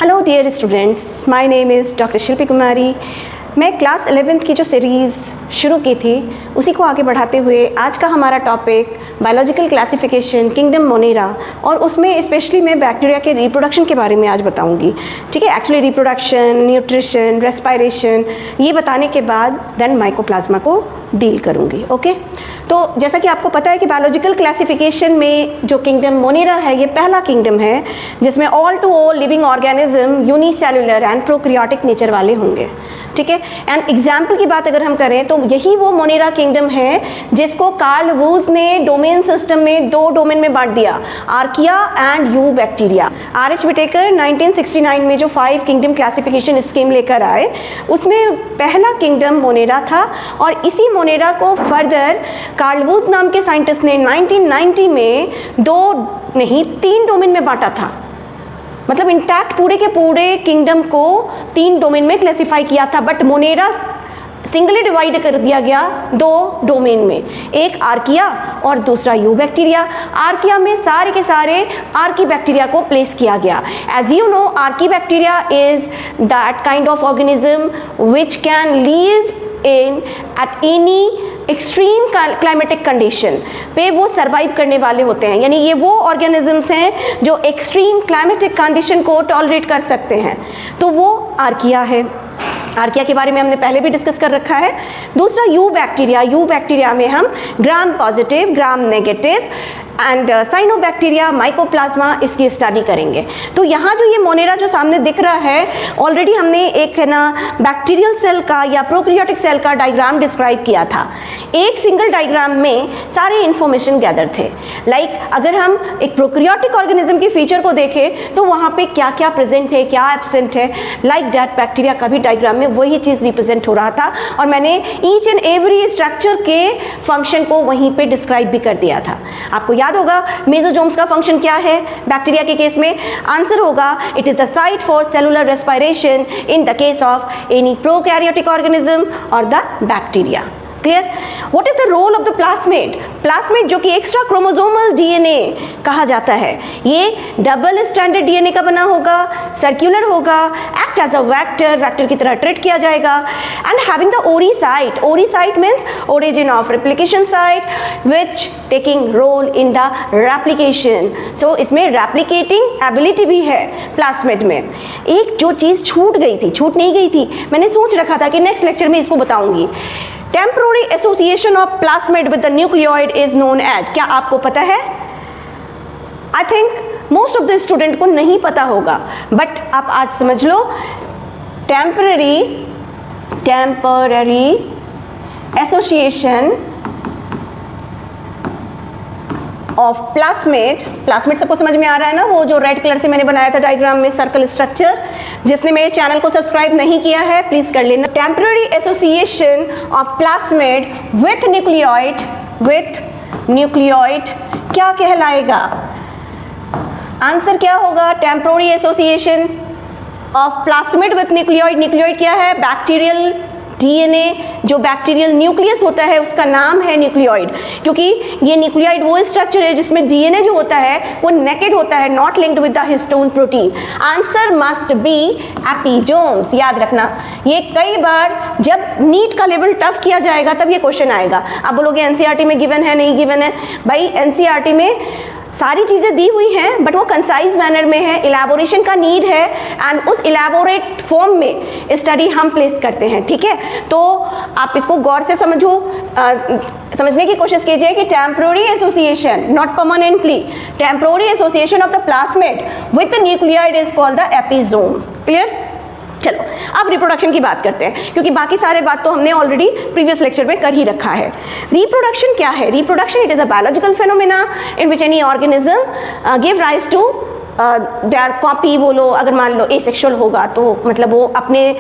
Hello dear students, my name is doctor Shilpi Kumari. मैं class 11th की जो सीरीज़ शुरू की थी उसी को आगे बढ़ाते हुए आज का हमारा topic biological classification kingdom Monera, और उसमें स्पेशली मैं बैक्टीरिया के रिप्रोडक्शन के बारे में आज बताऊंगी। ठीक है, एक्चुअली रिप्रोडक्शन, न्यूट्रिशन, रेस्पिरेशन ये बताने के बाद देन माइकोप्लाज्मा को डील करूंगी। ओके, तो जैसा कि आपको पता है कि बायोलॉजिकल क्लासिफिकेशन में जो किंगडम मोनेरा है ये पहला किंगडम है जिसमें all to all living organism unicellular and prokaryotic nature वाले होंगे। ठीक है, एंड एग्जाम्पल की बात अगर हम करें तो यही वो मोनेरा किंगडम है जिसको कार्ल वूज ने डोमेन सिस्टम में दो डोमेन में बांट दिया, Archaea and eubacteria. R H. Whittaker 1969 में जो 5 किंगडम क्लासिफिकेशन स्कीम लेकर आए उसमें पहला किंगडम मोनेरा था, और इसी मोनेरा को फर्दर कार्ल वूज नाम के साइंटिस्ट ने 1990 में 3 डोमेन में बांटा था। मतलब इंटैक्ट पूरे के पूरे किंगडम को 3 डोमेन में क्लासिफाई किया था, बट मोनेरा सिंगली डिवाइड कर दिया गया 2 डोमेन में, एक आर्किया और दूसरा यू बैक्टीरिया। आर्किया में सारे के सारे आर्की बैक्टीरिया को प्लेस किया गया। As you know, archaebacteria is that kind of organism which can live in at any extreme climatic condition पे वो सर्वाइव करने वाले होते हैं, यानी ये वो ऑर्गेनिजम्स हैं जो एक्सट्रीम क्लाइमेटिक कंडीशन को टॉलरेट कर सकते हैं, तो वो आर्किया है। आर्किया के बारे में हमने पहले भी डिस्कस कर रखा है। दूसरा यू बैक्टीरिया में हम gram positive, gram negative and cyanobacteria, mycoplasma इसकी स्टडी करेंगे। तो यहाँ जो ये मोनेरा जो सामने दिख रहा है, ऑलरेडी हमने एक है ना बैक्टीरियल सेल का या प्रोकैरियोटिक सेल का डायग्राम डिस्क्राइब किया था। एक सिंगल डायग्राम में सारे इंफॉर्मेशन गैदर थे। लाइक अगर हम एक प्रोकैरियोटिक ऑर्गेनिज्म की फीचर को देखें तो वहाँ पे क्या क्या प्रेजेंट है, क्या एब्सेंट है, लाइक दैट बैक्टीरिया का भी डायग्राम में वही चीज़ रिप्रेजेंट हो रहा था, और मैंने ईच एंड एवरी स्ट्रक्चर के फंक्शन को वहीं पे डिस्क्राइब भी कर दिया था। आपको याद होगा मेसोजोम्स का फंक्शन क्या है बैक्टीरिया के केस में? आंसर होगा it is the site for cellular respiration in the case of any prokaryotic organism और the bacteria. Clear? What is the role of the plasmid? Plasmid जो कि एक्स्ट्रा क्रोमोसोमल डीएनए कहा जाता है, ये डबल स्ट्रैंडेड डीएनए का बना होगा, सर्कुलर होगा, एक्ट एज अ वेक्टर की तरह ट्रीट किया जाएगा, and having the ori site means origin of replication site which taking role in the replication. So इसमें रेप्लिकेटिंग एबिलिटी भी है प्लास्मेड में। एक जो चीज़ छूट नहीं गई थी, मैंने सोच रखा था कि नेक्स्ट लेक्चर में इसको बताऊंगी। Temporary association of plasmid with the nucleoid is known as, क्या आपको पता है? I think most of the student को नहीं पता होगा, बट आप आज समझ लो। टेम्पररी एसोसिएशन ऑफ प्लास्मेड सबको समझ में आ रहा है ना? वो जो रेड कलर से मैंने बनाया था डायग्राम में सर्कल स्ट्रक्चर, जिसने मेरे चैनल को सब्सक्राइब नहीं किया है प्लीज कर लेना। Temporary association of plasmid with nucleoid क्या कहलाएगा? आंसर क्या होगा? Temporary association of plasmid with nucleoid क्या है? बैक्टीरियल डीएनए, जो बैक्टीरियल न्यूक्लियस होता है उसका नाम है न्यूक्लियोइड, क्योंकि ये न्यूक्लियोइड वो स्ट्रक्चर है जिसमें डीएनए जो होता है वो नेकेड होता है, not linked with the histone protein. Answer must be episomes. याद रखना, ये कई बार जब नीट का लेवल टफ किया जाएगा तब ये क्वेश्चन आएगा। आप बोलोगे एनसीईआरटी में गिवन है, नहीं गिवन है? भाई एनसीईआरटी में सारी चीज़ें दी हुई हैं, बट वो कंसाइज मैनर में है, इलेबोरेशन का नीड है, एंड उस इलेबोरेट फॉर्म में स्टडी हम प्लेस करते हैं। ठीक है, तो आप इसको गौर से समझने की कोशिश कीजिए कि temporary association, not permanently, temporary association of the plasmid with the nucleoid is called the episome. Clear? चलो अब रिप्रोडक्शन की बात करते हैं, क्योंकि बाकी सारे बात तो हमने ऑलरेडी प्रीवियस लेक्चर में कर ही रखा है। रिप्रोडक्शन क्या है? Reproduction it is a biological phenomena in which any organism give rise to their copy. बोलो अगर मान लो एसेक्सुअल होगा तो मतलब वो अपने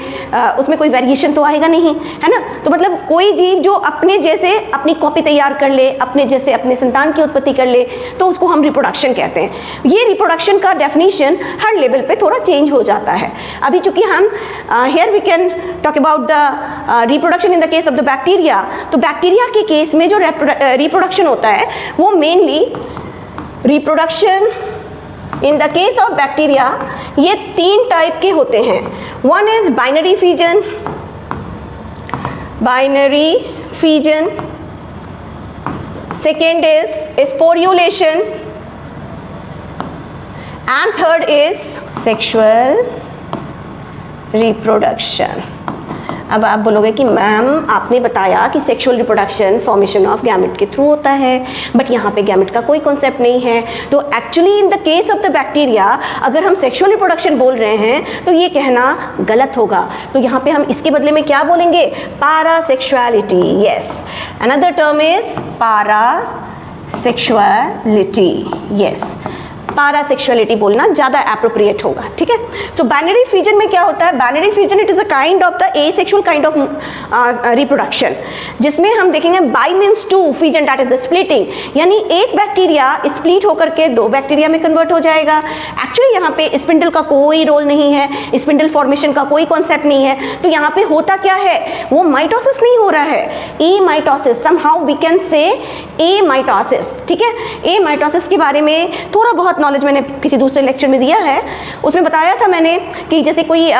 उसमें कोई वेरिएशन तो आएगा नहीं, है ना? तो मतलब कोई जीव जो अपने जैसे अपनी कॉपी तैयार कर ले, अपने जैसे अपने संतान की उत्पत्ति कर ले, तो उसको हम रिप्रोडक्शन कहते हैं। ये रिप्रोडक्शन का डेफिनेशन हर लेवल पे थोड़ा चेंज हो जाता है। अभी चूंकि हम here we can talk about the reproduction in the case of the bacteria, तो बैक्टीरिया के केस में जो रिप्रोडक्शन होता है वो mainly reproduction in the case of bacteria ये 3 टाइप के होते हैं. One is binary fission, second is sporulation and third is sexual reproduction. अब आप बोलोगे कि मैम आपने बताया कि sexual reproduction formation of gamete के थ्रू होता है, बट यहाँ पे गैमेट का कोई कॉन्सेप्ट नहीं है. तो actually in the case of the bacteria अगर हम सेक्सुअल रिप्रोडक्शन बोल रहे हैं तो ये कहना गलत होगा. तो यहाँ पे हम इसके बदले में क्या बोलेंगे? Parasexuality. Yes, another term is parasexuality. Yes, parasexuality बोलना ज़्यादा एप्रोप्रिएट होगा. ठीक है. सो बाइनरी फिजन में क्या होता है? Binary fission it is a kind of the asexual kind of reproduction, जिसमें हम देखेंगे by means to fission, that is the splitting, यानी एक बैक्टीरिया स्प्लिट होकर के 2 बैक्टीरिया में कन्वर्ट हो जाएगा. एक्चुअली यहाँ पे स्पिंडल का कोई रोल नहीं है, स्पिंडल फॉर्मेशन का कोई कॉन्सेप्ट नहीं है. तो यहाँ पे होता क्या है? वो माइटोसिस नहीं हो रहा है, amitosis. Somehow we can say A mitosis. ठीक है. ए माइटोसिस के बारे में थोड़ा बहुत नॉलेज मैंने किसी दूसरे लेक्चर में दिया है. उसमें बताया था मैंने कि जैसे कोई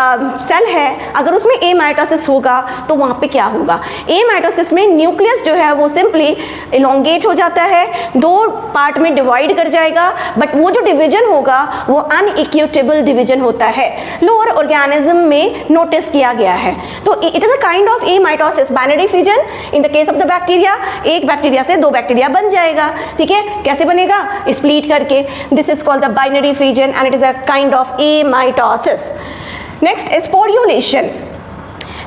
सेल है, अगर उसमें ए माइटोसिस होगा तो वहाँ पे क्या होगा? ए माइटोसिस में न्यूक्लियस जो है वो सिंपली इलोंगेट हो जाता है, 2 पार्ट में डिवाइड कर जाएगा, बट वो जो डिवीजन होगा वो अनइक्विटेबल डिवीजन होता है. लोअर ऑर्गेनिज्म में नोटिस किया गया है. तो it is a kind of A mitosis, binary fission. In the case of the bacteria, एक बैक्टीरिया से 2 बैक्टीरिया बन जाएगा. ठीक है. कैसे बनेगा? स्प्लिट करके. This is called the binary fission and it is a kind of amitosis. Next, sporulation.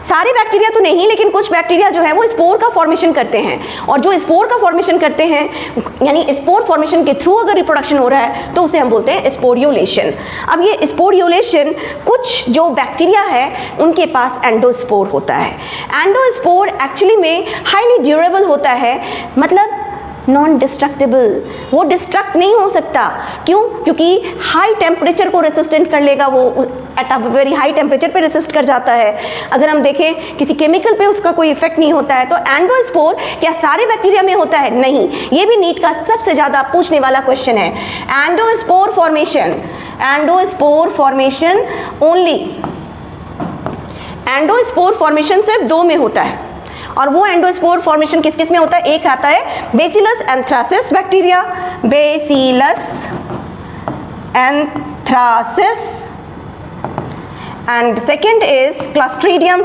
सारे बैक्टीरिया तो नहीं, लेकिन कुछ बैक्टीरिया जो है वो स्पोर का फॉर्मेशन करते हैं, और जो स्पोर का फॉर्मेशन करते हैं यानी स्पोर फॉर्मेशन के थ्रू अगर रिप्रोडक्शन हो रहा है तो उसे हम बोलते हैं स्पोरियोलेशन. अब ये स्पोरियोलेशन कुछ जो बैक्टीरिया है उनके पास एंडोस्पोर होता है. एंडोस्पोर एक्चुअली में हाईली ड्यूरेबल होता है, मतलब नॉन डिस्ट्रक्टेबल. वो डिस्ट्रक्ट नहीं हो सकता. क्यों? क्योंकि हाई टेम्परेचर को रेसिस्टेंट कर लेगा, वो at a very high temperature पे रेसिस्ट कर जाता है. अगर हम देखें किसी केमिकल पे उसका कोई इफेक्ट नहीं होता है. तो एंडोस्पोर क्या सारे बैक्टीरिया में होता है? नहीं. ये भी नीट का सबसे ज़्यादा पूछने वाला क्वेश्चन है. Endospore formation only, endospore formation सिर्फ 2 में होता है, और वो एंडोस्पोर फॉर्मेशन किस किस में होता है? एक आता है Bacillus anthracis bacteria, Bacillus anthracis, and second is Clostridium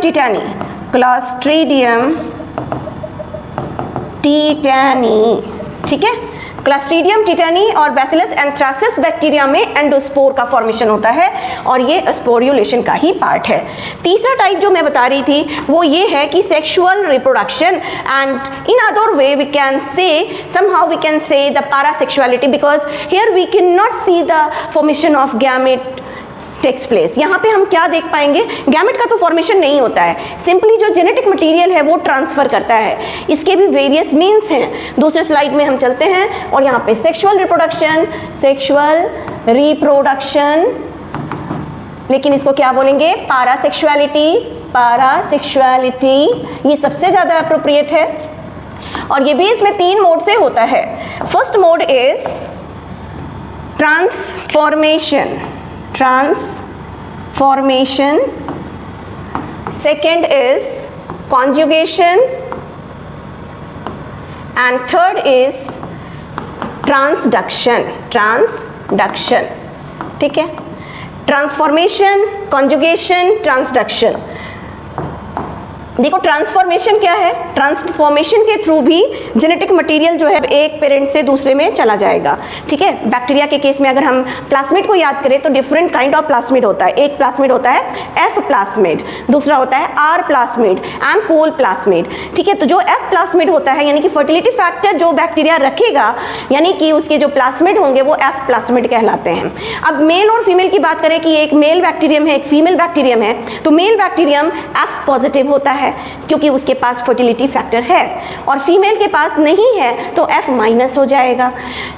tetani. ठीक है. क्लस्ट्रीडियम टिटैनी और बैसिलस एंथ्रासिस बैक्टीरिया में एंडोस्पोर का फॉर्मेशन होता है, और ये स्पोरियोलेशन का ही पार्ट है. तीसरा टाइप जो मैं बता रही थी वो ये है कि sexual reproduction, and in other way we can say somehow we can say the parasexuality, because here we can not see the formation of gamete takes place. यहाँ पे हम क्या देख पाएंगे? गैमेट का तो फॉर्मेशन नहीं होता है, सिंपली जो जेनेटिक मटेरियल है वो ट्रांसफर करता है. इसके भी वेरियस मीन्स हैं. दूसरे स्लाइड में हम चलते हैं, और यहाँ पे सेक्सुअल रिप्रोडक्शन, लेकिन इसको क्या बोलेंगे? पैरासेक्सुअलिटी. ये सबसे ज़्यादा अप्रोप्रिएट है, और ये भी इसमें 3 मोड से होता है. First mode is transformation, second is conjugation, and third is transduction. ठीक है. Transformation, conjugation, transduction. देखो ट्रांसफॉर्मेशन क्या है? ट्रांसफॉर्मेशन के थ्रू भी जेनेटिक मटेरियल जो है एक पेरेंट से दूसरे में चला जाएगा. ठीक है. बैक्टीरिया के केस में अगर हम प्लाज्मिड को याद करें तो डिफरेंट काइंड ऑफ प्लाज्मिड होता है. एक प्लाज्मिड होता है एफ प्लाज्मिड, दूसरा होता है R plasmid and Col plasmid. ठीक है. तो जो एफ प्लाज्मिड होता है यानी कि फर्टिलिटी फैक्टर जो बैक्टीरिया रखेगा, यानी कि उसके जो प्लाज्मिड होंगे वो एफ प्लाज्मिड कहलाते हैं. अब मेल और फीमेल की बात करें कि एक मेल बैक्टीरियम है, एक फीमेल बैक्टीरियम है, तो मेल बैक्टीरियम एफ पॉजिटिव होता है क्योंकि उसके पास फर्टिलिटी फैक्टर है, और फीमेल के पास नहीं है तो F माइनस हो जाएगा.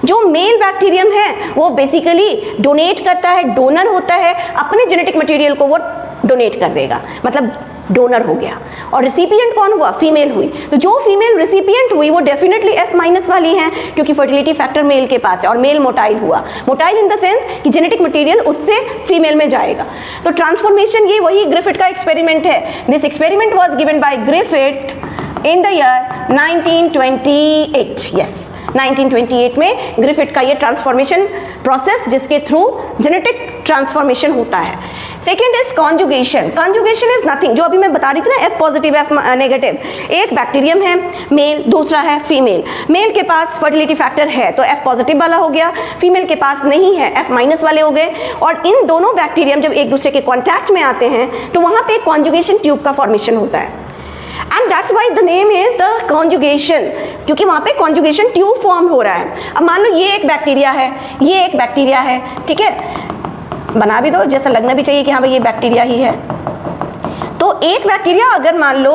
जो मेल बैक्टीरियम है वो बेसिकली डोनेट करता है, डोनर होता है, अपने जेनेटिक मटेरियल को वो डोनेट कर देगा, मतलब डोनर हो गया। और रिसिपिएंट कौन हुआ? फीमेल हुई। तो जो फीमेल रिसिपिएंट हुई वो डेफिनेटली F- वाली हैं, क्योंकि फर्टिलिटी फैक्टर मेल के पास है, और मेल मोटाइल हुआ। मोटाइल इन द सेंस कि जेनेटिक मटेरियल उससे फीमेल में जाएगा। तो ट्रांसफॉर्मेशन ये वही ग्रिफिथ का एक्सपेरिमेंट है। This experiment was given by Griffith in the year 1928। Yes, 1928 में ग्रिफिथ का ये ट्रांसफॉर्मेशन प्रोसेस जिसके थ्रू जेनेटिक ट्रांसफॉर्मेशन होता है। Second is conjugation. Conjugation is nothing, जो अभी मैं बता रही थी ना, F पॉजिटिव F नेगेटिव। एक बैक्टीरियम है मेल, दूसरा है फीमेल। मेल के पास फर्टिलिटी फैक्टर है तो F पॉजिटिव वाला हो गया, फीमेल के पास नहीं है F- वाले हो गए। और इन दोनों बैक्टीरियम जब एक दूसरे के कॉन्टैक्ट में आते हैं तो वहाँ पे कॉन्जुगेशन ट्यूब का फॉर्मेशन होता है, and that's why the name is the conjugation, क्योंकि वहाँ पे कॉन्जुगेशन ट्यूब फॉर्म हो रहा है। अब मान लो ये एक बैक्टीरिया है, ये एक बैक्टीरिया है, ठीक है, बना भी दो, जैसा लगना भी चाहिए कि हाँ भाई ये बैक्टीरिया ही है। तो एक बैक्टीरिया अगर मान लो,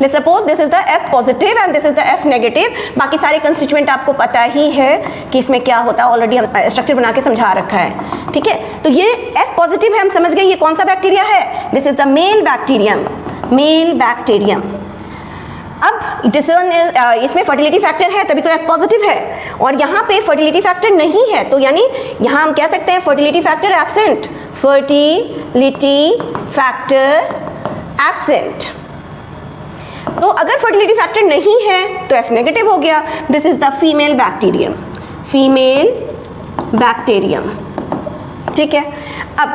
let's suppose this is the F positive and this is the F negative, बाकी सारे कंस्टिट्यूएंट आपको पता ही है कि इसमें क्या होता है, ऑलरेडी हम स्ट्रक्चर बना के समझा रखा है, ठीक है। तो ये F पॉजिटिव है, हम समझ गए ये कौन सा बैक्टीरिया है, this is the male bacterium, male bacterium. अब इसमें फर्टिलिटी फैक्टर है तभी तो F पॉजिटिव है, और यहाँ पे फर्टिलिटी फैक्टर नहीं है, तो यानी यहाँ हम कह सकते हैं fertility factor absent, fertility factor absent. तो अगर फर्टिलिटी फैक्टर नहीं है तो F नेगेटिव हो गया। This is the female bacterium, female bacterium, ठीक है। अब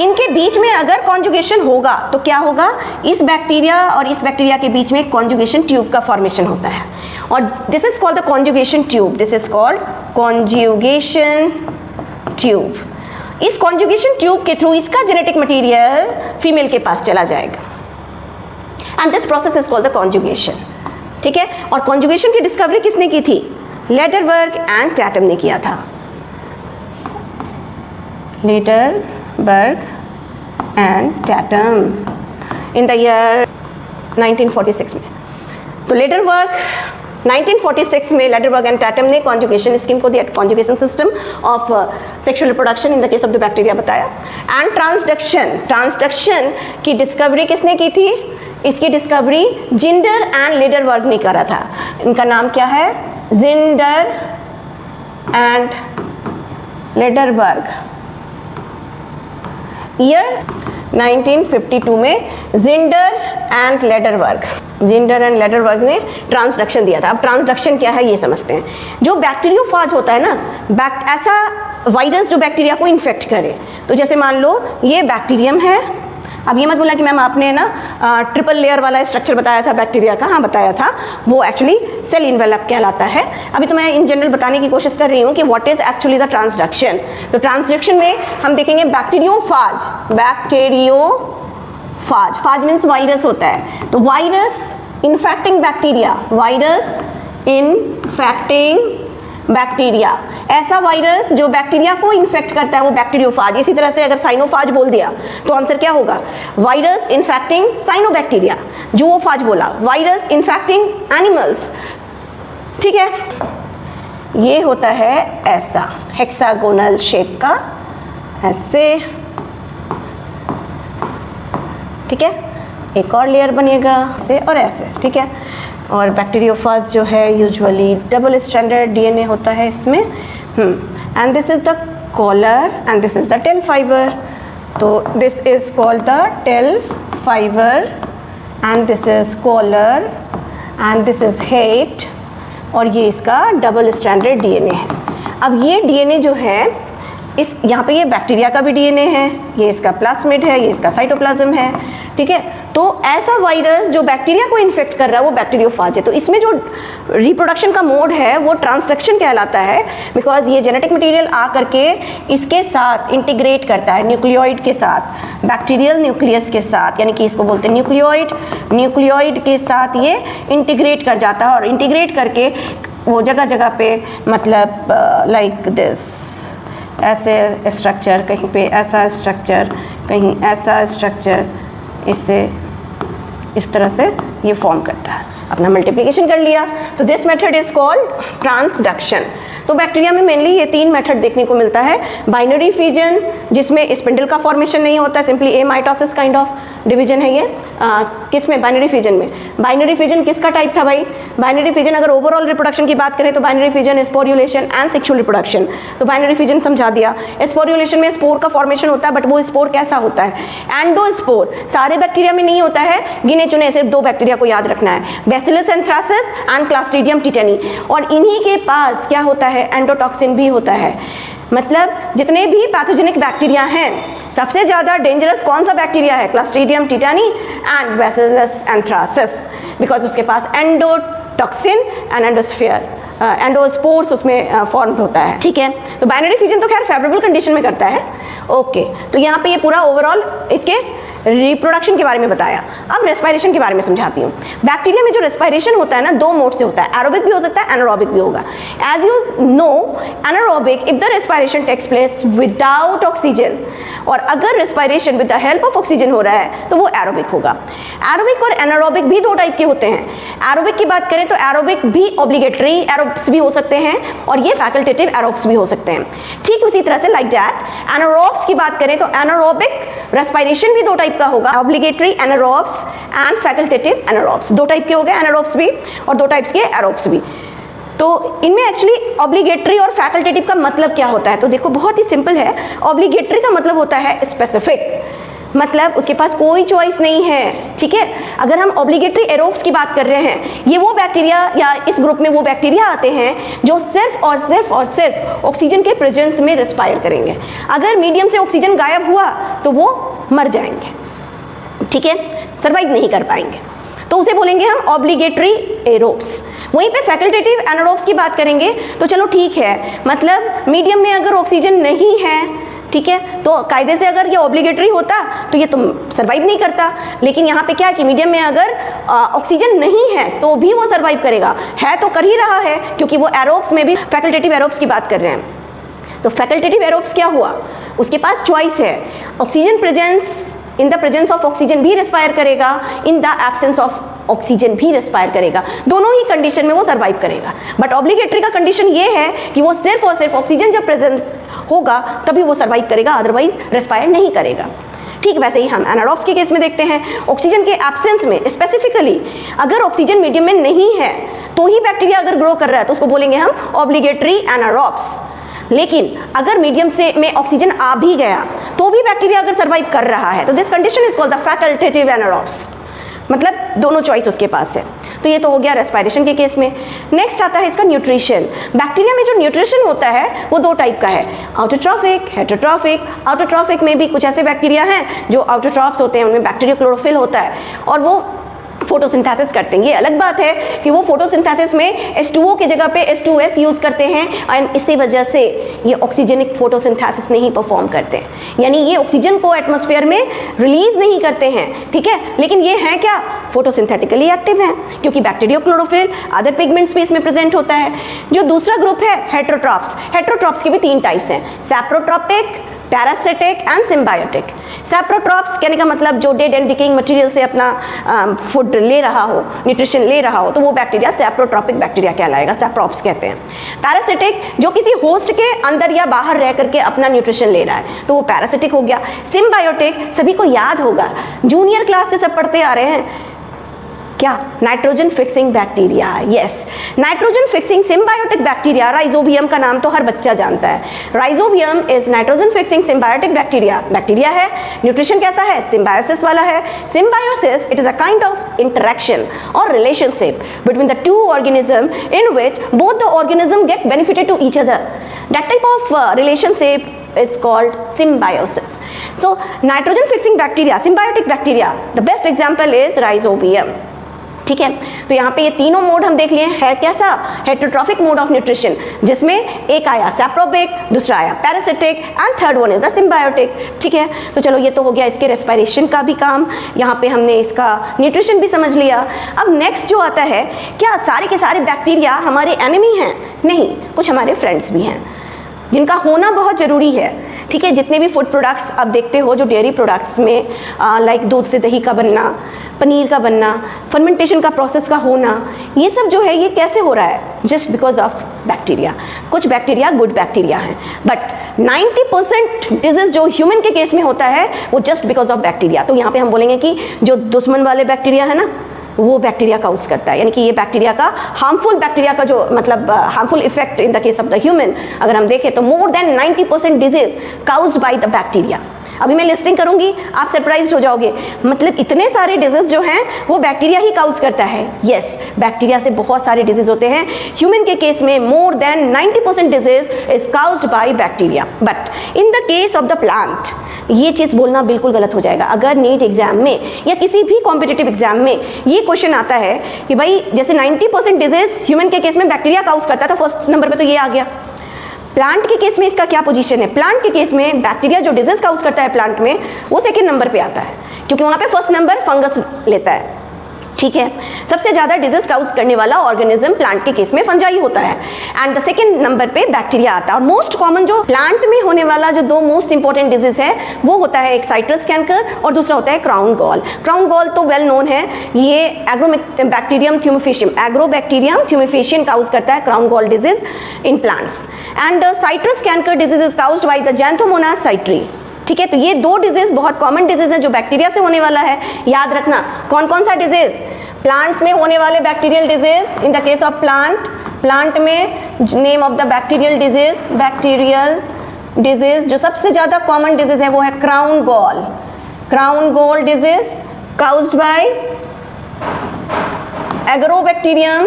इनके बीच में अगर कॉन्जुगेशन होगा तो क्या होगा, इस बैक्टीरिया और इस बैक्टीरिया के बीच में कॉन्जुगेशन ट्यूब का फॉर्मेशन होता है, और this is called the conjugation tube, this is called conjugation tube. इस कॉन्जुगेशन ट्यूब के थ्रू इसका जेनेटिक मटेरियल फीमेल के पास चला जाएगा, and this process is called the conjugation, ठीक है। और कॉन्जुगेशन की डिस्कवरी किसने की थी? लेडरबर्ग एंड टैटम ने किया था, Lederberg and Tatum in the year 1946 में। तो लेडरबर्ग 1946 में लेडरबर्ग एंड टैटम ने कॉन्जुगेशन स्कीम को दिया, conjugation system of sexual reproduction in the case of the bacteria बताया। एंड ट्रांसडक्शन, ट्रांसडक्शन की डिस्कवरी किसने की थी? इसकी डिस्कवरी जिंडर एंड लेडरबर्ग ने करा था। इनका नाम क्या है? Zinder and Lederberg. ईयर 1952 में जिंडर एंड लेडरबर्ग ने ट्रांसडक्शन दिया था। अब ट्रांसडक्शन क्या है ये समझते हैं। जो बैक्टीरियोफाज होता है ना, ऐसा वायरस जो बैक्टीरिया को इन्फेक्ट करे, तो जैसे मान लो ये बैक्टीरियम है। अब ये मत बोला कि मैम आपने ना ट्रिपल लेयर वाला स्ट्रक्चर बताया था बैक्टीरिया का, हाँ बताया था, वो एक्चुअली सेल इन्वेलप कहलाता है। अभी तो मैं इन जनरल बताने की कोशिश कर रही हूँ कि what is actually the transduction. तो ट्रांसडक्शन में हम देखेंगे बैक्टीरियोफाज, फाज मीन्स वायरस होता है, तो virus infecting bacteria, virus infecting bacteria, ऐसा वायरस जो बैक्टीरिया को इन्फेक्ट करता है वो बैक्टीरियोफाज। इसी तरह से अगर साइनोफाज बोल दिया तो आंसर क्या होगा? Virus infecting cyanobacteria. जो वो फाज बोला, वायरस इन्फेक्टिंग एनिमल्स, ठीक है। ये होता है ऐसा हेक्सागोनल शेप का, ऐसे, ठीक है। एक और लेयर बनेगा ऐसे और ऐसे, ठीक है। और बैक्टीरियोफाज जो है यूजुअली डबल स्ट्रैंडेड डीएनए होता है इसमें, and this is the collar and this is the tail fiber. तो this is called the tail fiber and this is collar and this is head, और ये इसका डबल स्ट्रैंडेड डीएनए है। अब ये डीएनए जो है, इस यहाँ पे ये बैक्टीरिया का भी डीएनए है, ये इसका प्लाज्मिड है, ये इसका साइटोप्लाज्म है, ठीक है। तो ऐसा वायरस जो बैक्टीरिया को इन्फेक्ट कर रहा है वो बैक्टीरियोफाज है। तो इसमें जो रिप्रोडक्शन का मोड है वो ट्रांसडक्शन कहलाता है, बिकॉज ये जेनेटिक मटेरियल आ करके इसके साथ इंटीग्रेट करता है, न्यूक्लियोइड के साथ, बैक्टीरियल न्यूक्लियस के साथ, यानी कि इसको बोलते हैं न्यूक्लियोइड के साथ ये इंटीग्रेट कर जाता है, और इंटीग्रेट करके वो जगह जगह पे, मतलब लाइक दिस, ऐसे स्ट्रक्चर, कहीं पे ऐसा स्ट्रक्चर, कहीं ऐसा स्ट्रक्चर, इससे इस तरह से ये फॉर्म करता है, अपना मल्टीप्लिकेशन कर लिया। तो this method is called transduction. तो बैक्टीरिया में मेनली ये 3 मेथड देखने को मिलता है। बाइनरी फिजन, जिसमें स्पिंडल का फॉर्मेशन नहीं होता, simply amitosis kind of division है ये। किस में? बाइनरी फिजन में। बाइनरी फिजन किसका टाइप था भाई? बाइनरी फिजन अगर ओवरऑल रिप्रोडक्शन की बात करें तो binary fission sporulation and sexual reproduction. तो बाइनरी फिजन समझा दिया। स्पोर्युलेशन में स्पोर का फॉर्मेशन होता है, बट वो स्पोर कैसा होता है? एंडोस्पोर। सारे बैक्टीरिया में नहीं होता है, गिने चुने सिर्फ 2 बैक्टीरिया को याद रखना है, Bacillus anthracis and Clostridium tetani. और इन्हीं के पास क्या होता है? एंडोटॉक्सिन भी होता है। मतलब जितने भी पैथोजेनिक बैक्टीरिया हैं, सबसे ज़्यादा डेंजरस कौन सा बैक्टीरिया है? Clostridium tetani and Bacillus anthracis, because उसके पास एंडोटॉक्सिन एंड एंडोस्फीयर एंडोस्पोर्स उसमें फॉर्म होता है। ठीक है, तो बाइनरी फिजन तो खैर फेवरेबल कंडीशन में करता है। ओके, तो यहाँ पे ये पूरा ओवरऑल इसके रिप्रोडक्शन के बारे में बताया। अब रेस्पिरेशन के बारे में समझाती हूँ। बैक्टीरिया में जो रेस्पिरेशन होता है ना, 2 मोड से होता है, एरोबिक भी हो सकता है, एनारोबिक भी होगा। As you know, anaerobic if the respiration takes place without oxygen, और अगर respiration with the help of oxygen हो रहा है तो वो एरोबिक होगा। एरोबिक और एनारोबिक भी 2 टाइप के होते हैं। एरोबिक की बात करें तो एरोबिक भी ऑब्लिगेटरी एरोब्स भी हो सकते हैं, और ये फैकल्टेटिव एरोब्स भी हो सकते हैं। ठीक उसी तरह से लाइक दैट एनारोब्स की बात करें तो एनारोबिक रेस्पिरेशन भी 2 टाइप का होगा, obligatory anaerobes and facultative anaerobes. 2 type के हो गए एनारोब्स भी, और 2 टाइप्स के एरोब्स भी। तो इनमें एक्चुअली ऑब्लिगेटरी और फैकल्टेटिव का मतलब क्या होता है? तो देखो बहुत ही सिंपल है। ऑब्लिगेटरी का मतलब होता है स्पेसिफिक, मतलब उसके पास कोई चॉइस नहीं है। ठीक है, अगर हम ऑब्लिगेटरी एरोब्स की बात कर रहे हैं, ये वो बैक्टीरिया या इस ग्रुप में वो बैक्टीरिया आते हैं जो सिर्फ और सिर्फ और सिर्फ ऑक्सीजन के प्रेजेंस में रेस्पायर करेंगे। अगर मीडियम से ऑक्सीजन गायब हुआ तो वो मर जाएंगे। ठीक है, सर्वाइव नहीं कर पाएंगे, तो उसे बोलेंगे हम ऑब्लिगेटरी एरोब्स। वहीं पे फैकल्टेटिव एनारोब्स की बात करेंगे तो चलो ठीक है, मतलब मीडियम में अगर ऑक्सीजन नहीं है, ठीक है, तो कायदे से अगर ये ऑब्लिगेटरी होता तो ये तुम सर्वाइव नहीं करता। लेकिन यहाँ पे क्या है कि मीडियम में अगर ऑक्सीजन नहीं है तो भी वो सर्वाइव करेगा, है तो कर ही रहा है, क्योंकि वो एरोब्स में भी फैकल्टेटिव एरोब्स की बात कर रहे हैं। तो फैकल्टेटिव एरोब्स क्या हुआ? उसके पास चॉइस है, oxygen presence, in the presence of oxygen भी रेस्पायर करेगा, in the absence of oxygen भी रेस्पायर करेगा। दोनों ही कंडीशन में वो सर्वाइव करेगा। बट ऑब्लिगेटरी का कंडीशन ये है कि वो सिर्फ और सिर्फ ऑक्सीजन जब प्रेजेंट होगा तभी वो सर्वाइव करेगा, अदरवाइज रेस्पायर नहीं करेगा। ठीक वैसे ही हम एनारोब्स के केस में देखते हैं, ऑक्सीजन के एब्सेंस में स्पेसिफिकली अगर ऑक्सीजन मीडियम में नहीं है तो ही बैक्टीरिया अगर ग्रो कर रहा है तो उसको बोलेंगे हम ऑब्लिगेटरी एनारोब्स। लेकिन अगर मीडियम से में ऑक्सीजन आ भी गया तो भी बैक्टीरिया अगर सर्वाइव कर रहा है तो this condition is called the facultative anaerobes, मतलब दोनों चॉइस उसके पास है। तो ये तो हो गया रेस्पिरेशन के केस में। नेक्स्ट आता है इसका न्यूट्रिशन। बैक्टीरिया में जो न्यूट्रिशन होता है वो 2 टाइप का है, ऑटोट्रॉफिक, हेटेरोट्रॉफिक। ऑटोट्रॉफिक में भी कुछ ऐसे बैक्टीरिया हैं जो ऑटोट्रॉफ्स होते हैं, उनमें बैक्टीरिया क्लोरोफिल होता है और वो फोटोसिंथेसिस करते हैं। ये अलग बात है कि वो फोटोसिंथेसिस में H2O की जगह पे H2S यूज़ करते हैं, और इसी वजह से ये ऑक्सीजनिक फोटोसिंथेसिस नहीं परफॉर्म करते हैं, यानी ये ऑक्सीजन को एटमॉस्फेयर में रिलीज नहीं करते हैं। ठीक है, लेकिन ये हैं क्या? फोटोसिंथेटिकली एक्टिव हैं, क्योंकि बैक्टीरिया क्लोरोफिल अदर पिगमेंट्स भी इसमें प्रेजेंट होता है। जो दूसरा ग्रुप है हेटेरोट्रॉप्स, हेटेरोट्रॉप्स के भी 3 टाइप्स हैं, सैप्रोट्रॉपिक, पैरासिटिक एंड सिम्बायोटिक। सैप्रोट्रॉप्स कहने का मतलब जो डेड एंड डिकेइंग मटेरियल से अपना फूड ले रहा हो, न्यूट्रिशन ले रहा हो, तो वो बैक्टीरिया सैप्रोट्रॉपिक बैक्टीरिया कहलाएगा, सैप्रोप्स कहते हैं। पैरासिटिक जो किसी होस्ट के अंदर या बाहर रह करके अपना न्यूट्रिशन ले रहा है तो वो पैरासिटिक हो गया। सिम्बायोटिक सभी को याद होगा, जूनियर क्लास से सब पढ़ते आ रहे हैं, क्या? Nitrogen fixing bacteria. Yes, nitrogen fixing symbiotic bacteria, Rhizobium का नाम तो हर बच्चा जानता है। Rhizobium is nitrogen fixing symbiotic bacteria. Bacteria है, न्यूट्रिशन कैसा है? सिम्बायोसिस वाला है। Symbiosis it is a kind of interaction और relationship between the 2 organism in which both the organism get benefited to each other. That type of relationship is called symbiosis. So nitrogen fixing bacteria, symbiotic bacteria, the best example is rhizobium. ठीक है, तो यहाँ पे ये तीनों mode हम देख लिए हैं। कैसा? हेटेरोट्रॉफिक मोड ऑफ न्यूट्रिशन, जिसमें एक आया सैप्रोबिक, दूसरा आया parasitic and third one is the symbiotic. ठीक है, तो चलो ये तो हो गया इसके रेस्पिरेशन का भी काम, यहाँ पे हमने इसका न्यूट्रिशन भी समझ लिया। अब नेक्स्ट जो आता है, क्या सारे के सारे बैक्टीरिया हमारे एनिमी हैं? नहीं, कुछ हमारे फ्रेंड्स भी हैं जिनका होना बहुत ज़रूरी है। ठीक है, जितने भी फूड प्रोडक्ट्स आप देखते हो जो डेयरी प्रोडक्ट्स में लाइक दूध से दही का बनना, पनीर का बनना, फर्मेंटेशन का प्रोसेस का होना, ये सब जो है ये कैसे हो रहा है? Just because of bacteria. कुछ बैक्टीरिया गुड बैक्टीरिया हैं, बट 90% डिजीज जो ह्यूमन के केस में होता है वो जस्ट बिकॉज ऑफ बैक्टीरिया। तो यहाँ पे हम बोलेंगे कि जो दुश्मन वाले बैक्टीरिया है ना, वो बैक्टीरिया काउज करता है, यानी कि ये बैक्टीरिया का हार्मफुल बैक्टीरिया का जो मतलब harmful effect in the case of the human अगर हम देखें तो more than 90% disease caused by the bacteria. अभी मैं लिस्टिंग करूंगी, आप सरप्राइज हो जाओगे, मतलब इतने सारे डिजीज जो हैं वो बैक्टीरिया ही काउज करता है। यस, बैक्टीरिया से बहुत सारे डिजीज होते हैं। ह्यूमन के केस में more than 90% disease is caused by bacteria. But in the case of the plant ये चीज़ बोलना बिल्कुल गलत हो जाएगा। अगर नीट एग्जाम में या किसी भी कॉम्पिटिटिव एग्जाम में ये क्वेश्चन आता है कि भाई जैसे 90% डिजीज ह्यूमन के केस में बैक्टीरिया काउज करता है, तो फर्स्ट नंबर पे तो ये आ गया। प्लांट के केस में इसका क्या पोजीशन है? प्लांट के केस में बैक्टीरिया जो डिजीज काउज करता है प्लांट में वो सेकेंड नंबर पे आता है, क्योंकि वहाँ पे फर्स्ट नंबर फंगस लेता है। ठीक है, सबसे ज़्यादा डिजीज काउज करने वाला ऑर्गेनिज्म प्लांट के केस में फंजाई होता है, एंड द सेकेंड नंबर पे बैक्टीरिया आता है। और मोस्ट कॉमन जो प्लांट में होने वाला जो दो मोस्ट इंपॉर्टेंट डिजीज है वो होता है एक साइट्रस कैंकर और दूसरा होता है क्राउन गॉल। क्राउन गॉल तो वेल नोन है, ये एग्रोबैक्टीरियम ट्यूमिफेशियन काउज करता है crown gall disease in plants, and citrus canker disease is caused by the Xanthomonas citri. ठीक है, तो ये दो डिजीज बहुत कॉमन डिजीज है जो बैक्टीरिया से होने वाला है। याद रखना कौन कौन सा डिजीज? प्लांट्स में होने वाले bacterial disease. In the case of plant में name of the bacterial disease जो सबसे ज़्यादा कॉमन डिजीज है वो है crown gall disease caused by Agrobacterium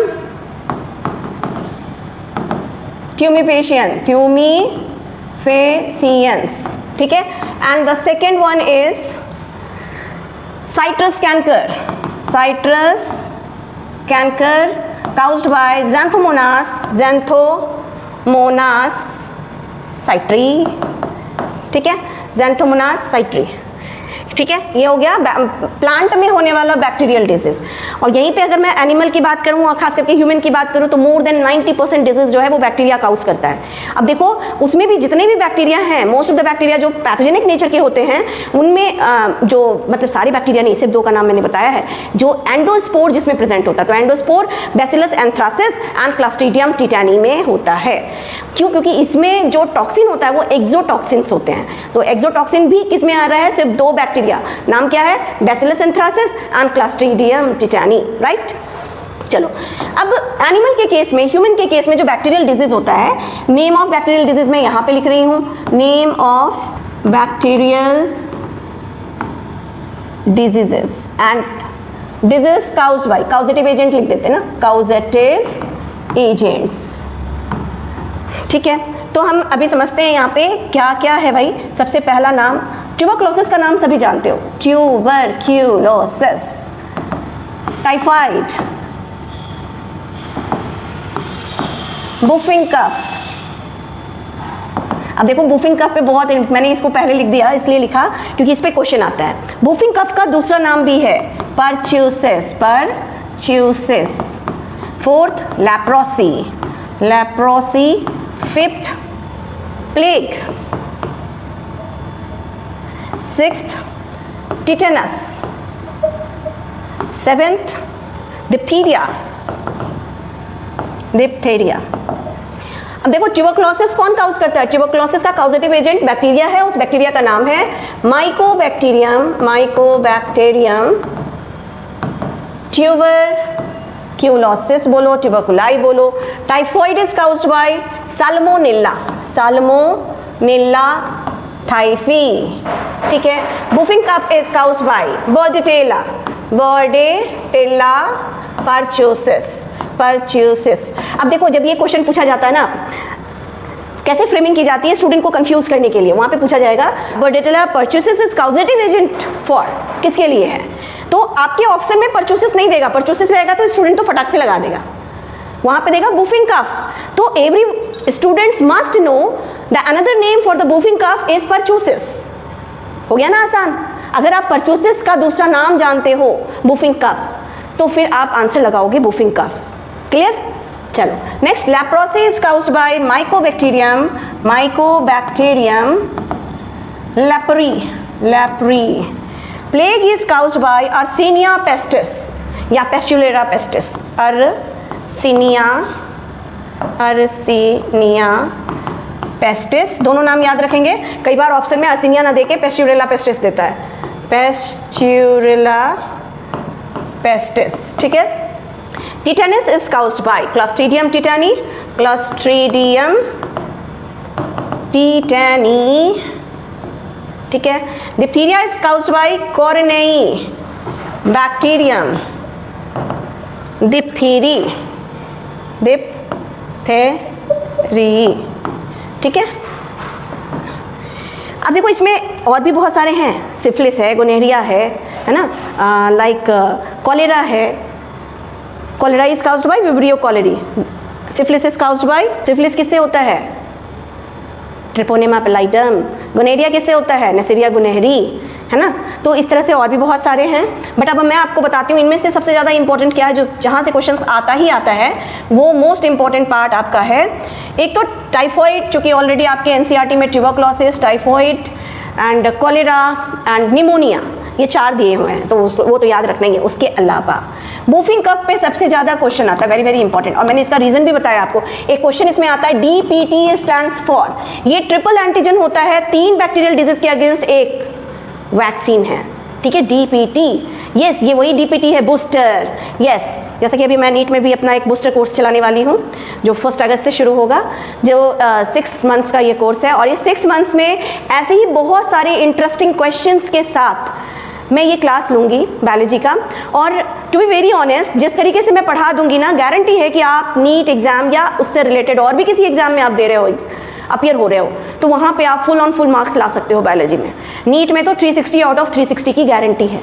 tumefaciens. ठीक है, and the second one is citrus canker caused by Xanthomonas citri. ठीक है, ज़ैंथोमोनास साइट्री। ठीक है, ये हो गया प्लांट में होने वाला बैक्टीरियल डिजीज। और यहीं पे अगर मैं एनिमल की बात करूँ और खास करके ह्यूमन की बात करूँ तो मोर देन 90% डिजीज जो है वो बैक्टीरिया काउज करता है। अब देखो उसमें भी जितने भी बैक्टीरिया हैं, मोस्ट ऑफ द बैक्टीरिया जो पैथोजेनिक नेचर के होते हैं उनमें जो मतलब सारे बैक्टीरिया नहीं, सिर्फ दो का नाम मैंने बताया है, जो एंडोस्पोर जिसमें प्रेजेंट होता है। तो endospore Bacillus anthracis and Clostridium tetani में होता है। क्यों? क्योंकि इसमें जो टॉक्सिन होता है वो एक्सोटॉक्सिन्स होते हैं। तो एक्सोटॉक्सिन भी किस में आ रहा है? सिर्फ दो बैक्टीरिया, नाम क्या है? Bacillus anthracis and Clostridium tetani. Right, चलो अब एनिमल के केस में, ह्यूमन के केस में जो बैक्टीरियल डिजीज होता है, नेम ऑफ बैक्टीरियल डिजीज मैं यहाँ पे लिख रही हूँ, name of bacterial diseases and disease caused by, causative agent लिख देते ना, काउजेटिव एजेंट्स। ठीक है, तो हम अभी समझते हैं यहाँ पे क्या क्या है भाई। सबसे पहला नाम, ट्यूबरक्लोसिस का नाम सभी जानते हो, ट्यूबरक्यूलोसिस, टाइफाइड, बुफिंग कफ। अब देखो बुफिंग कफ पे बहुत, मैंने इसको पहले लिख दिया इसलिए लिखा क्योंकि इस पे क्वेश्चन आता है। बुफिंग कफ का दूसरा नाम भी है pertussis. Fourth leprosy. Fifth plague. Sixth tetanus. Seventh diphtheria. अब देखो ट्यूबरक्लोसिस कौन काउज करता है? ट्यूबरक्लोसिस का काउजेटिव एजेंट बैक्टीरिया है, उस बैक्टीरिया का नाम है माइकोबैक्टीरियम ट्यूबरक्यूलोसिस बोलो, ट्यूबरकुलाई बोलो। Typhoid is caused by Salmonella typhi. ठीक है, whooping cough is caused by Bordetella pertussis. अब देखो जब ये क्वेश्चन पूछा जाता है ना, कैसे फ्रेमिंग की जाती है स्टूडेंट को कंफ्यूज करने के लिए, वहां पे पूछा जाएगा बॉर्डेटेला परच्यूसिस इज काउजेटिव एजेंट फॉर, किसके लिए है? तो आपके ऑप्शन में परच्यूसिस नहीं देगा, परच्यूसिस रहेगा तो स्टूडेंट तो फटाक से लगा देगा, वहां पे देगा बुफिंग कफ। तो every students must know the another name for the whooping cough is pertussis. हो गया ना आसान? अगर आप परच्यूसिस का दूसरा नाम जानते हो बुफिंग कफ, तो फिर आप आंसर लगाओगे बुफिंग कफ। क्लियर? चलो next, leprosy is caused by Mycobacterium leprae. Plague is caused by Yersinia pestis या पेस्टुलेरा पेस्टिस। अर्सेनिया पेस्टिस, दोनों नाम याद रखेंगे। कई बार ऑप्शन में अर्सेनिया ना देके पेस्टुलेरा पेस्टिस देता है, पेस्टुलेरा पेस्टिस, ठीक है। Tetanus is caused by Clostridium tetani, Clostridium tetani, ठीक है। Diphtheria is caused by Corynebacterium, diphtheriae, ठीक है। अब देखो इसमें और भी बहुत सारे हैं, सिफिलिस है, गोनेरिया है ना, लाइक कॉलेरा है। Cholera is caused bye vibrio cholerae. Syphilis is caused by, syphilis किससे होता है? ट्रिपोनेमा पेलाइडम। गोनेरिया किससे होता है? नेसरिया गुनहरी, है ना। तो इस तरह से और भी बहुत सारे हैं, बट अब मैं आपको बताती हूँ इनमें से सबसे ज़्यादा इंपॉर्टेंट क्या है, जो जहाँ से क्वेश्चंस आता है वो मोस्ट इंपॉर्टेंट पार्ट आपका है। एक तो टाइफॉइड, चूँकि ऑलरेडी आपके एनसीईआरटी में tuberculosis, typhoid and cholera and pneumonia, ये 4 दिए हुए हैं, तो वो तो याद रखना ही है। उसके अलावा वुफिंग कफ पे सबसे ज़्यादा क्वेश्चन आता है, वेरी वेरी इंपॉर्टेंट, और मैंने इसका रीज़न भी बताया आपको। एक क्वेश्चन इसमें आता है DPT स्टैंड्स फॉर, ये ट्रिपल एंटीजन होता है, 3 बैक्टीरियल डिजीज के अगेंस्ट एक वैक्सीन है, ठीक है। DPT, यस, ये वही DPT है, बूस्टर, यस। जैसा कि अभी मैं नीट में भी अपना एक बूस्टर कोर्स चलाने वाली हूँ, जो 1 अगस्त से शुरू होगा, जो 6 मंथ्स का ये कोर्स है। और ये 6 मंथ्स में ऐसे ही बहुत सारे इंटरेस्टिंग क्वेश्चंस के साथ मैं ये क्लास लूँगी बायोलॉजी का। और टू बी वेरी ऑनेस्ट, जिस तरीके से मैं पढ़ा दूँगी ना, गारंटी है कि आप नीट एग्ज़ाम या उससे रिलेटेड और भी किसी एग्ज़ाम में आप दे रहे हो, अपीयर हो रहे हो, तो वहाँ पे आप फुल ऑन फुल मार्क्स ला सकते हो बायोलॉजी में। नीट में तो 360 आउट ऑफ 360 की गारंटी है।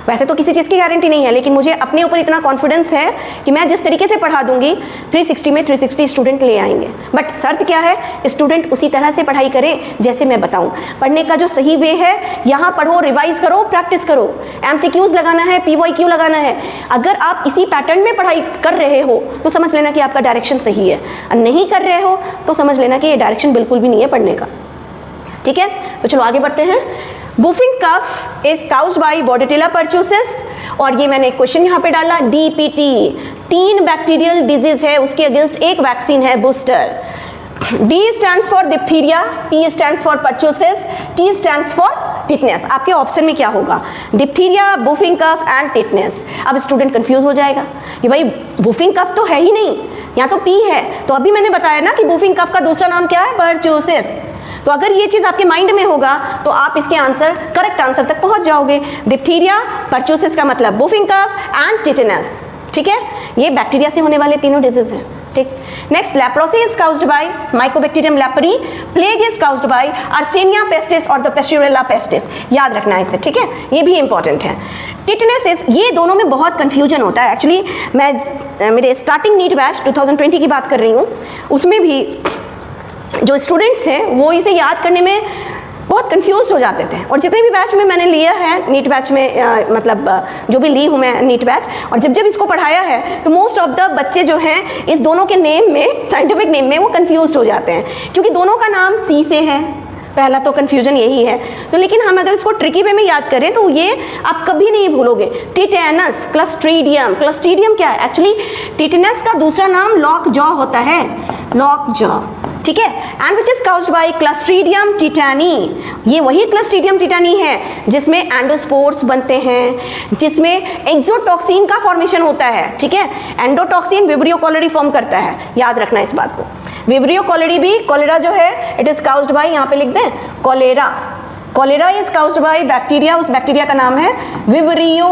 वैसे तो किसी चीज़ की गारंटी नहीं है, लेकिन मुझे अपने ऊपर इतना कॉन्फिडेंस है कि मैं जिस तरीके से पढ़ा दूंगी 360 में 360 स्टूडेंट ले आएंगे। बट शर्त क्या है? स्टूडेंट उसी तरह से पढ़ाई करें जैसे मैं बताऊं। पढ़ने का जो सही वे है, यहाँ पढ़ो, रिवाइज करो, प्रैक्टिस करो, MCQs लगाना है, PYQ लगाना है। अगर आप इसी पैटर्न में पढ़ाई कर रहे हो तो समझ लेना कि आपका डायरेक्शन सही है, और नहीं कर रहे हो तो समझ लेना कि ये डायरेक्शन बिल्कुल भी नहीं है पढ़ने का, ठीक है। तो चलो आगे बढ़ते हैं। वुफिंग कफ इज काउज्ड बाय बॉर्डेटेला परट्यूसिस, और ये मैंने एक क्वेश्चन यहाँ पे डाला, DPT 3 बैक्टीरियल डिजीज है, उसके अगेंस्ट एक वैक्सीन है, booster. D stands for diphtheria, P stands for pertussis, T stands for tetanus. आपके ऑप्शन में क्या होगा? Diphtheria, whooping cough and tetanus. अब स्टूडेंट कंफ्यूज हो जाएगा कि भाई वुफिंग कफ तो है ही नहीं, यहाँ तो P है। तो अभी मैंने बताया ना कि वुफिंग कफ का दूसरा नाम क्या है? परट्यूसिस। तो अगर ये चीज़ आपके माइंड में होगा तो आप इसके आंसर, करेक्ट आंसर तक पहुंच जाओगे। डिप्थीरिया, परट्यूसिस का मतलब वुफिंग कफ एंड टिटनेस, ठीक है। ये बैक्टीरिया से होने वाले तीनों डिजीज हैं, ठीक। Next, leprosy is caused by Mycobacterium leprae, plague is caused by Yersinia pestis और द पेस्टुलेरा पेस्टिस। याद रखना है इसे, ठीक है, ये भी इंपॉर्टेंट है। टिटनेस इज, ये दोनों में बहुत कंफ्यूजन होता है। एक्चुअली मैं मेरे स्टार्टिंग नीट बैच 2020 की बात कर रही हूँ, उसमें भी जो स्टूडेंट्स हैं वो इसे याद करने में बहुत कंफ्यूज हो जाते थे। और जितने भी बैच में मैंने लिया है नीट बैच में, मतलब जो भी ली हूँ मैं नीट बैच, और जब इसको पढ़ाया है तो मोस्ट ऑफ द बच्चे जो हैं इस दोनों के नेम में, साइंटिफिक नेम में, वो कंफ्यूज हो जाते हैं, क्योंकि दोनों का नाम C से है। पहला तो कन्फ्यूजन यही है। तो लेकिन हम अगर इसको ट्रिकी वे में याद करें तो ये आप कभी नहीं भूलोगे। Tetanus, Clostridium. क्लस्ट्रीडियम क्या है? एक्चुअली टिटेनस का दूसरा नाम लॉक जॉ होता है, लॉक जॉ, ठीक है। And which is caused by Clostridium tetani. ये वही क्लस्ट्रीडियम टिटानी है जिसमें एंडोस्पोर्स बनते हैं, जिसमें एक्सोटॉक्सिन का फॉर्मेशन होता है, ठीक है। एंडोटॉक्सिन विब्रियो कॉलेरी फॉर्म करता है, याद रखना इस बात को। विब्रियो कॉलेरी भी, कॉलेरा जो है इट इज काउज्ड बाय, यहाँ पे लिख दें cholera. Cholera is caused by bacteria, उस बैक्टीरिया का नाम है vibrio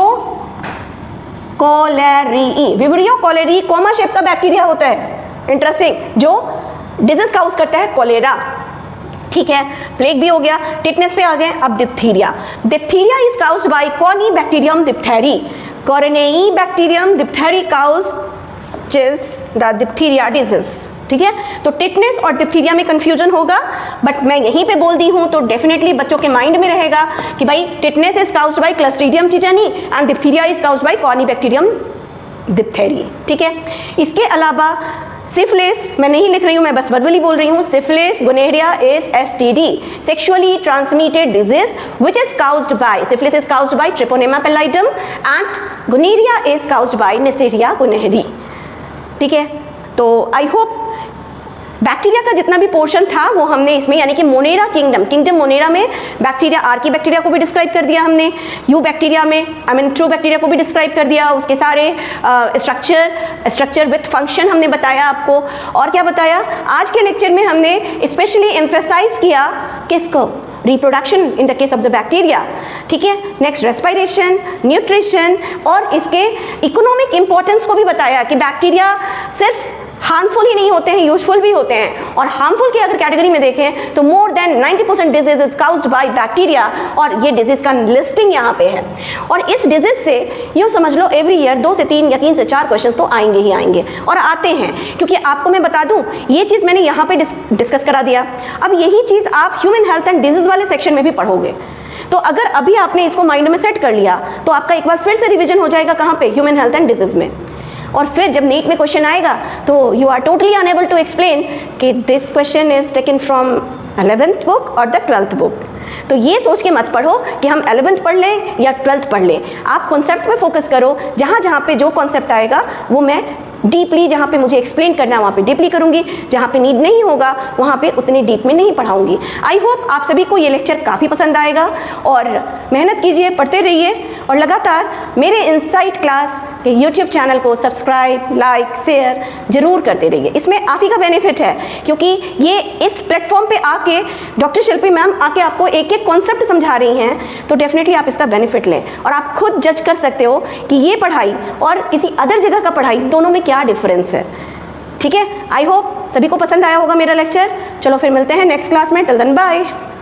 cholerae. Vibrio cholerae coma shape का बैक्टीरिया होता है, इंटरेस्टिंग, जो डिजीज काउज करता है कॉलेरा, ठीक है। प्लेग भी हो गया। टिटनेस पे आ गए। अब diphtheria. Diphtheria is caused by Corynebacterium diphtheriae. Corynebacterium diphtheriae causes the diphtheria disease, ठीक है। तो टिटनेस और डिप्थीरिया में कंफ्यूजन होगा, बट मैं यहीं पे बोल दी हूँ तो डेफिनेटली बच्चों के माइंड में रहेगा कि भाई tetanus is caused by Clostridium tetani and diphtheria is caused by Corynebacterium diphtheriae, ठीक है। इसके अलावा सिफिलिस मैं नहीं लिख रही हूँ, मैं बस वर्बली बोल रही हूँ। Syphilis gonorrhoea is STD, sexually transmitted disease which is caused by, syphilis is caused by Treponema pallidum and gonorrhoea is caused by Neisseria gonorrhoeae. ठीक है, तो आई होप बैक्टीरिया का जितना भी पोर्शन था वो हमने इसमें, यानी कि मोनेरा किंगडम मोनेरा में बैक्टीरिया, आर्की बैक्टीरिया को भी डिस्क्राइब कर दिया हमने, यू बैक्टीरिया में ट्रू बैक्टीरिया को भी डिस्क्राइब कर दिया, उसके सारे स्ट्रक्चर विथ फंक्शन हमने बताया आपको। और क्या बताया आज के लेक्चर में हमने स्पेशली एम्फेसाइज किया किसको, reproduction in the case of the bacteria. ठीक है, नेक्स्ट रेस्पिरेशन, न्यूट्रिशन और इसके इकोनॉमिक इंपॉर्टेंस को भी बताया कि बैक्टीरिया सिर्फ हार्मफुल ही नहीं होते हैं, यूजफुल भी होते हैं। और हार्मफुल की अगर कैटेगरी में देखें तो more than 90% disease is caused by bacteria, और ये डिजीज का लिस्टिंग यहाँ पे है। और इस डिजीज से यूँ समझ लो एवरी ईयर 2 से 3 या 3 से 4 क्वेश्चन तो आएंगे ही आएंगे, और आते हैं। क्योंकि आपको मैं बता दूं, ये चीज़ मैंने यहाँ पे डिस्कस करा दिया, अब यही चीज़ आप ह्यूमन हेल्थ एंड डिजीज वाले सेक्शन में भी पढ़ोगे। तो अगर अभी आपने इसको माइंड में सेट कर लिया तो आपका एक बार फिर से रिविजन हो जाएगा कहाँ पे, ह्यूमन हेल्थ एंड डिजीज में। और फिर जब नीट में क्वेश्चन आएगा तो you are totally unable to explain कि this question is taken from 11th book और द 12th बुक। तो ये सोच के मत पढ़ो कि हम 11th पढ़ लें या 12th पढ़ लें, आप कॉन्सेप्ट पे फोकस करो। जहाँ जहाँ पे जो कॉन्सेप्ट आएगा वो मैं डीपली, जहाँ पे मुझे एक्सप्लेन करना है वहाँ पे डीपली करूँगी, जहाँ पे नीड नहीं होगा वहाँ पे उतनी डीप में नहीं पढ़ाऊँगी। आई होप आप सभी को ये लेक्चर काफ़ी पसंद आएगा, और मेहनत कीजिए, पढ़ते रहिए, और लगातार मेरे इनसाइट क्लास के यूट्यूब चैनल को सब्सक्राइब, लाइक, शेयर जरूर करते रहिए। इसमें आप ही का बेनिफिट है, क्योंकि ये इस प्लेटफॉर्म पे आके डॉक्टर शिल्पी मैम आके आपको एक एक कॉन्सेप्ट समझा रही हैं, तो डेफिनेटली आप इसका बेनिफिट लें, और आप खुद जज कर सकते हो कि ये पढ़ाई और किसी अदर जगह का पढ़ाई दोनों में क्या डिफरेंस है। ठीक है, आई होप सभी को पसंद आया होगा मेरा लेक्चर। चलो फिर मिलते हैं नेक्स्ट क्लास में, टिल देन बाय।